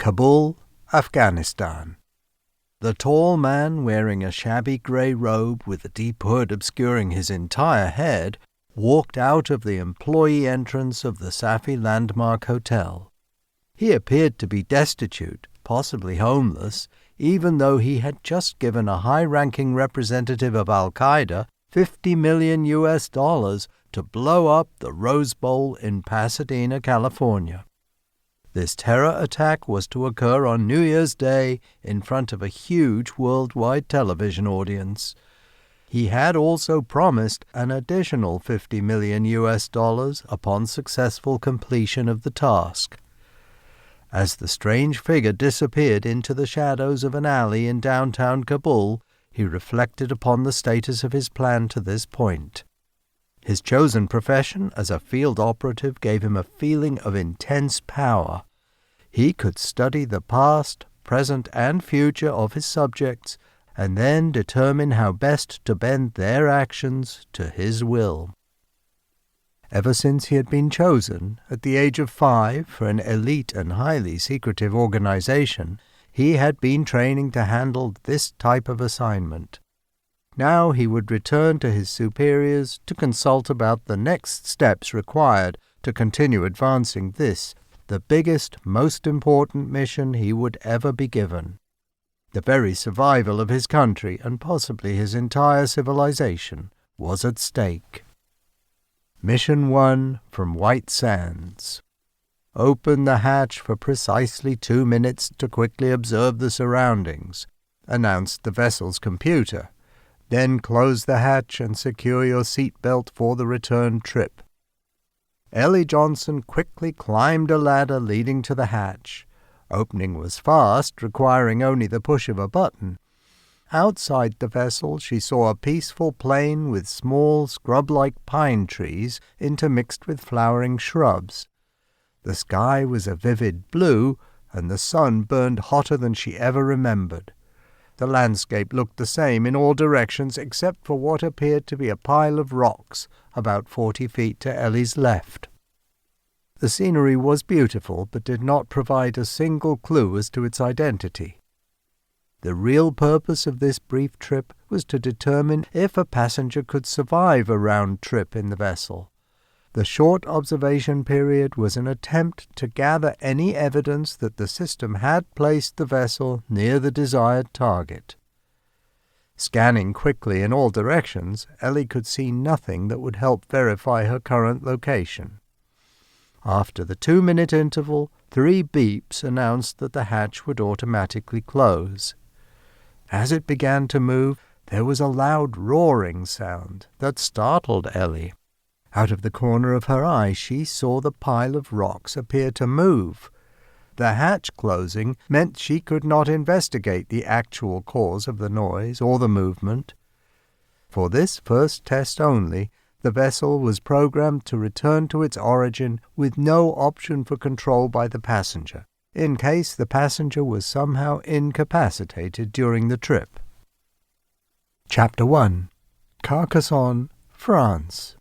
Kabul, Afghanistan. The tall man, wearing a shabby grey robe with a deep hood obscuring his entire head, walked out of the employee entrance of the Safi Landmark Hotel. He appeared to be destitute, possibly homeless, even though he had just given a high-ranking representative of Al-Qaeda $50 million to blow up the Rose Bowl in Pasadena, California. This terror attack was to occur on New Year's Day in front of a huge worldwide television audience. He had also promised an additional $50 million upon successful completion of the task. As the strange figure disappeared into the shadows of an alley in downtown Kabul, he reflected upon the status of his plan to this point. His chosen profession as a field operative gave him a feeling of intense power. He could study the past, present, and future of his subjects, and then determine how best to bend their actions to his will. Ever since he had been chosen, at the age of 5, for an elite and highly secretive organization, he had been training to handle this type of assignment. Now he would return to his superiors to consult about the next steps required to continue advancing this, the biggest, most important mission he would ever be given. The very survival of his country, and possibly his entire civilization, was at stake. Mission 1 from White Sands. Open the hatch for precisely 2 minutes to quickly observe the surroundings, announced the vessel's computer. Then close the hatch and secure your seatbelt for the return trip. Ellie Johnson quickly climbed a ladder leading to the hatch. Opening was fast, requiring only the push of a button. Outside the vessel she saw a peaceful plain with small scrub-like pine trees intermixed with flowering shrubs. The sky was a vivid blue, and the sun burned hotter than she ever remembered. The landscape looked the same in all directions except for what appeared to be a pile of rocks about 40 feet to Ellie's left. The scenery was beautiful, but did not provide a single clue as to its identity. The real purpose of this brief trip was to determine if a passenger could survive a round trip in the vessel. The short observation period was an attempt to gather any evidence that the system had placed the vessel near the desired target. Scanning quickly in all directions, Ellie could see nothing that would help verify her current location. After the 2-minute interval, 3 beeps announced that the hatch would automatically close. As it began to move, there was a loud roaring sound that startled Ellie. Out of the corner of her eye she saw the pile of rocks appear to move. The hatch closing meant she could not investigate the actual cause of the noise or the movement. For this first test only, the vessel was programmed to return to its origin with no option for control by the passenger, in case the passenger was somehow incapacitated during the trip. Chapter 1. Carcassonne, France.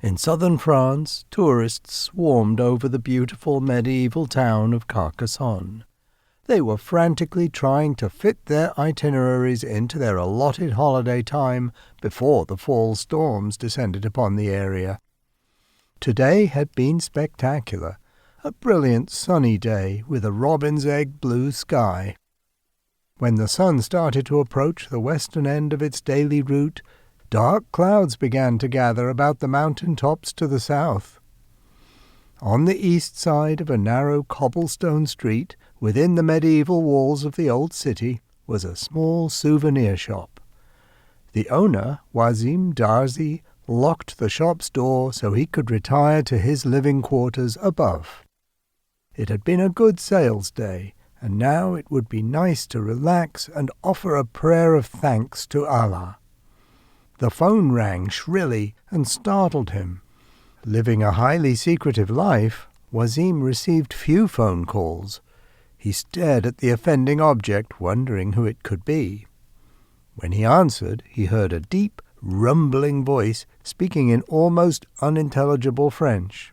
In southern France, tourists swarmed over the beautiful medieval town of Carcassonne. They were frantically trying to fit their itineraries into their allotted holiday time before the fall storms descended upon the area. Today had been spectacular, a brilliant sunny day with a robin's egg blue sky. When the sun started to approach the western end of its daily route, dark clouds began to gather about the mountain tops to the south. On the east side of a narrow cobblestone street, within the medieval walls of the old city, was a small souvenir shop. The owner, Wazim Darzi, locked the shop's door so he could retire to his living quarters above. It had been a good sales day, and now it would be nice to relax and offer a prayer of thanks to Allah. The phone rang shrilly and startled him. Living a highly secretive life, Wazim received few phone calls. He stared at the offending object, wondering who it could be. When he answered, he heard a deep, rumbling voice speaking in almost unintelligible French.